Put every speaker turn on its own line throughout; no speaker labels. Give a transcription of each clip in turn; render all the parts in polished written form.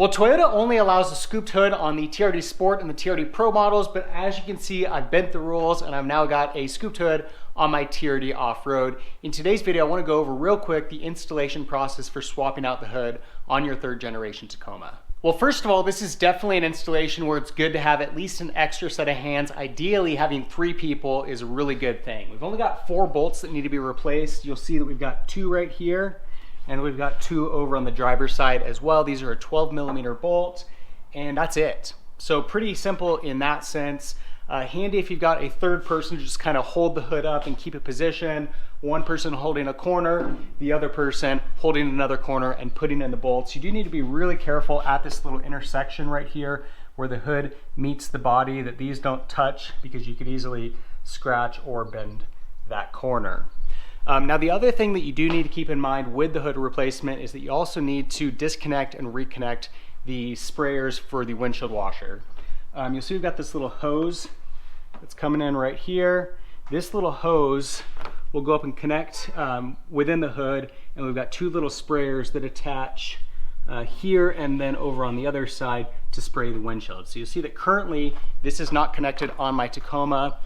Well, Toyota only allows a scooped hood on the TRD Sport and the TRD Pro models, but as you can see, I've bent the rules and I've now got a scooped hood on my TRD Off-Road. In today's video, I want to go over real quick the installation process for swapping out the hood on your third generation Tacoma. Well, first of all, this is definitely an installation where it's good to have at least an extra set of hands. Ideally, having 3 people is a really good thing. We've only got 4 bolts that need to be replaced. You'll see that we've got 2 right here, and we've got 2 over on the driver's side as well. These are a 12mm bolt, and that's it. So pretty simple in that sense. Handy if you've got a third person to just kind of hold the hood up and keep it positioned. One person holding a corner, the other person holding another corner and putting in the bolts. You do need to be really careful at this little intersection right here where the hood meets the body, that these don't touch, because you could easily scratch or bend that corner. Now the other thing that you do need to keep in mind with the hood replacement is that you also need to disconnect and reconnect the sprayers for the windshield washer. You'll see we've got this little hose that's coming in right here. This little hose will go up and connect within the hood, and we've got 2 little sprayers that attach here and then over on the other side to spray the windshield. So you'll see that currently this is not connected on my Tacoma.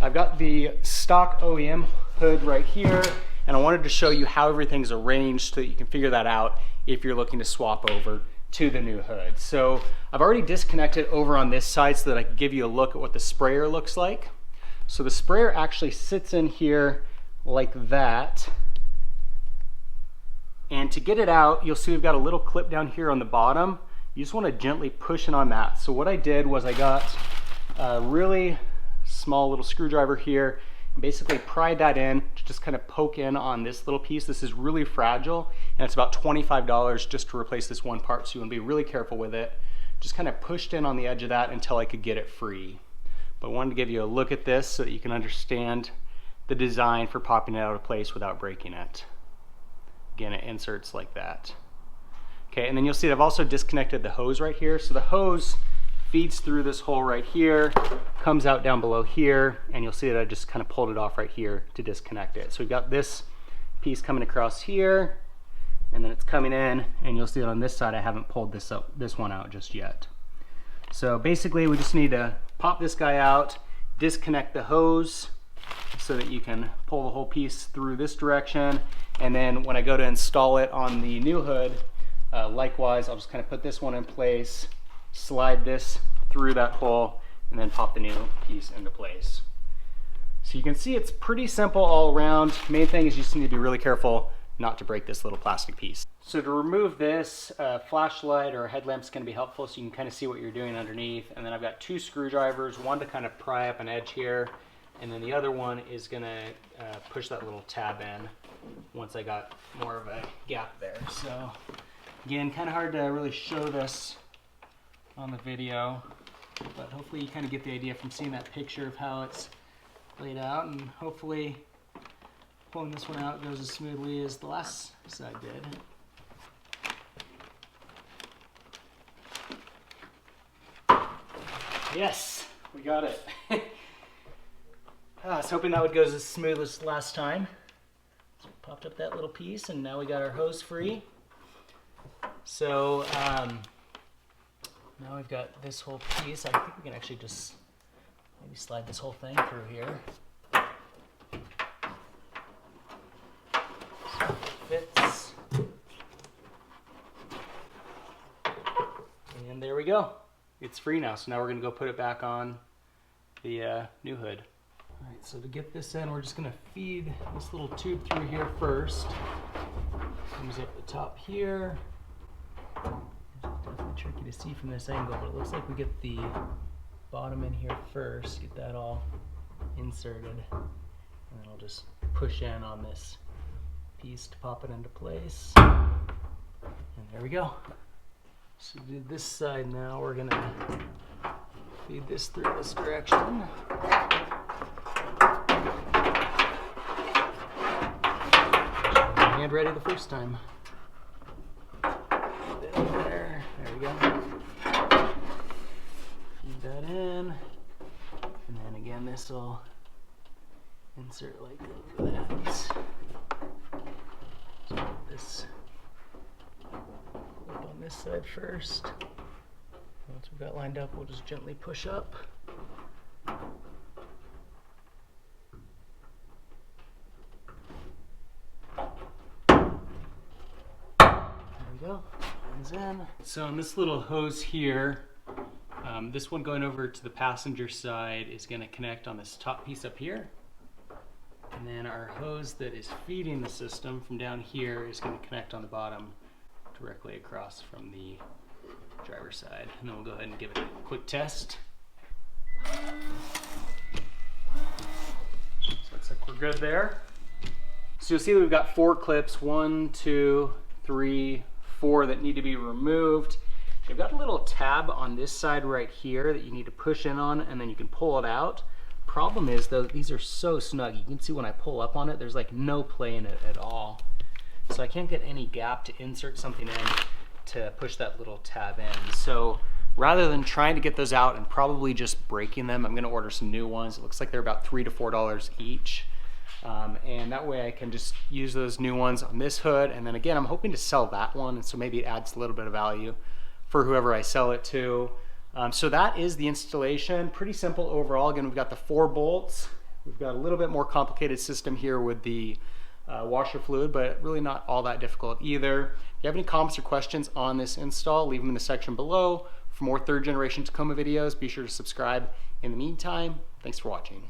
I've got the stock OEM hood right here, and I wanted to show you how everything's arranged so that you can figure that out if you're looking to swap over to the new hood. So I've already disconnected over on this side so that I can give you a look at what the sprayer looks like. So the sprayer actually sits in here like that. And to get it out, you'll see we've got a little clip down here on the bottom. You just want to gently push it on that. So what I did was I got a really small little screwdriver here, basically pried that in to just kind of poke in on this little piece. This is really fragile, and it's about $25 just to replace this one part, so you want to be really careful with it. Just kind of pushed in on the edge of that until I could get it free. But I wanted to give you a look at this so that you can understand the design for popping it out of place without breaking it. Again, it inserts like that. Okay, and then you'll see that I've also disconnected the hose right here. So the hose feeds through this hole right here, comes out down below here, and you'll see that I just kind of pulled it off right here to disconnect it. So we've got this piece coming across here, and then it's coming in, and you'll see that on this side I haven't pulled this one out just yet. So basically we just need to pop this guy out, disconnect the hose so that you can pull the whole piece through this direction, and then when I go to install it on the new hood, likewise I'll just kind of put this one in place, slide this through that hole, and then pop the new piece into place. So you can see it's pretty simple all around. Main thing is you just need to be really careful not to break this little plastic piece. So to remove this, a flashlight or a headlamp is going to be helpful so you can kind of see what you're doing underneath. And then I've got 2 screwdrivers, one to kind of pry up an edge here, and then the other one is going to push that little tab in once I got more of a gap there. So again, kind of hard to really show this on the video, but hopefully you kind of get the idea from seeing that picture of how it's laid out, and hopefully pulling this one out goes as smoothly as the last side did. Yes, we got it. I was hoping that would go as smooth as last time. So we popped up that little piece, and now we got our hose free. So now we've got this whole piece. I think we can actually just maybe slide this whole thing through here. So it fits. And there we go. It's free now. So now we're going to go put it back on the new hood. All right, so to get this in, we're just going to feed this little tube through here first. Comes up the top here. Definitely tricky to see from this angle, but it looks like we get the bottom in here first, get that all inserted, and then I'll just push in on this piece to pop it into place. And there we go. So to do this side now, we're gonna feed this through this direction. Hand ready the first time. There we go. Feed that in, and then again this will insert like that. So this this side first. Once we've got lined up, we'll just gently push up. Go. One's in. So on this little hose here, this one going over to the passenger side is going to connect on this top piece up here. And then our hose that is feeding the system from down here is going to connect on the bottom directly across from the driver's side. And then we'll go ahead and give it a quick test. So looks like we're good there. So you'll see that we've got 4 clips, 1, 2, 3, 4 that need to be removed. You've got a little tab on this side right here that you need to push in on, and then you can pull it out. Problem is though, these are so snug. You can see when I pull up on it, there's like no play in it at all. So I can't get any gap to insert something in to push that little tab in. So rather than trying to get those out and probably just breaking them, I'm gonna order some new ones. It looks like they're about $3 to $4 each. And that way I can just use those new ones on this hood. And then again, I'm hoping to sell that one. And so maybe it adds a little bit of value for whoever I sell it to. So that is the installation. Pretty simple overall. Again, we've got the 4 bolts. We've got a little bit more complicated system here with the washer fluid, but really not all that difficult either. If you have any comments or questions on this install, leave them in the section below. For more 3rd generation Tacoma videos, be sure to subscribe. In the meantime, thanks for watching.